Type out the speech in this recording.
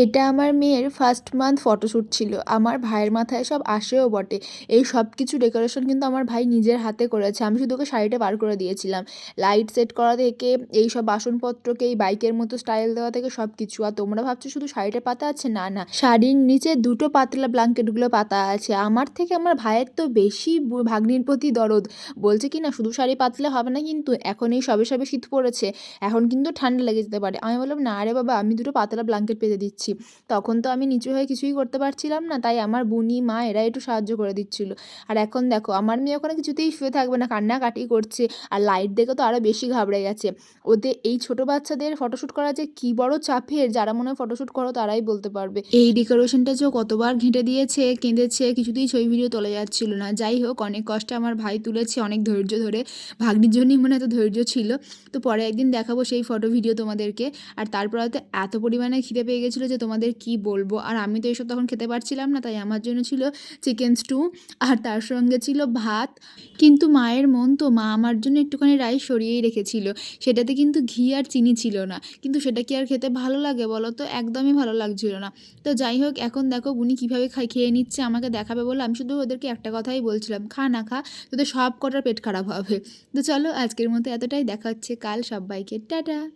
এটা আমার মেয়ের ফার্স্ট মান্থ ফটোশ্যুট ছিল। আমার ভাইয়ের মাথায় সব আসেও বটে। এই সব কিছু ডেকোরেশন কিন্তু আমার ভাই নিজের হাতে করেছে। আমি শুধু ওকে শাড়িটা বার করে দিয়েছিলাম। লাইট সেট করা থেকে এইসব বাসনপত্রকে এই বাইকের মতো স্টাইল দেওয়া থেকে সব কিছু। আর তোমরা ভাবছো শুধু শাড়িটা পাতা আছে? না, না। শাড়ির নিচে ২ টো পাতলা ব্ল্যাঙ্কেটগুলো পাতা আছে। আমার থেকে আমার ভাইয়ের তো বেশি ভাগ্নির প্রতি দরদ। বলছে কি না শুধু শাড়ি পাতলে হবে না কিন্তু। এখন এই সবে, সবে শীত পড়েছে। এখন কিন্তু ঠান্ডা লেগে যেতে পারে। আমি বললাম, "না রে বাবা, আমি ২ টো পাতলা ব্ল্যাঙ্কেট পেতে দিচ্ছি।" তখন তো আমি নিচু হয়ে কিছুই করতে পারছিলাম না, তাই আমার বুনি মা এরা একটু সাহায্য করে দিচ্ছিল। আর এখন দেখো আমার মেয়ে ওখানে কিছুতেই শুয়ে থাকবে না, কান্নাকাটি করছে। আর লাইট দেখে তো আরও বেশি ঘাবড়ে গেছে। ওদের এই ছোট বাচ্চাদের ফটোশ্যুট করা যে কী বড় চাপের, যারা মনে হয় ফটোশ্যুট করো তারাই বলতে পারবে। এই ডেকোরেশনটা যে কতবার ঘেঁটে দিয়েছে, কেঁদেছে, কিছুতেই ছবি ভিডিও তোলা যাচ্ছিল না। যাই হোক, অনেক কষ্টে আমার ভাই তুলেছে, অনেক ধৈর্য ধরে। ভাগ্নির জন্যই মনে হয় এত ধৈর্য ছিল। তো পরে একদিন দেখাবো সেই ফটো ভিডিও তোমাদেরকে। আর তারপর হয়তো এত পরিমাণে খিদে পেয়ে গেছিলো যে তোমাদের কি বলবো। আর আমি তো এসব তখন খেতে পারছিলাম না, তাই আমার জন্য ছিল চিকেন স্টু, আর তার সঙ্গে ছিল ভাত। কিন্তু মায়ের মন তো, মা আমার জন্য একটুখানি রাইস সরিয়েই রেখেছিল। সেটাতে কিন্তু ঘি আর চিনি ছিল না। কিন্তু সেটা কি আর খেতে ভালো লাগে বলো তো? একদমই ভালো লাগছিল না। তো যাই হোক, এখন দেখো বুনি কীভাবে খেয়ে নিচ্ছে, আমাকে দেখাবে বলে আমি শুধু ওদেরকে একটা কথাই বলছিলাম, খা না খা, তোদের সব কটার পেট খারাপ হবে। তো চলো আজকের মতো এতটাই, দেখা হচ্ছে কাল। সবাইকে টাটা।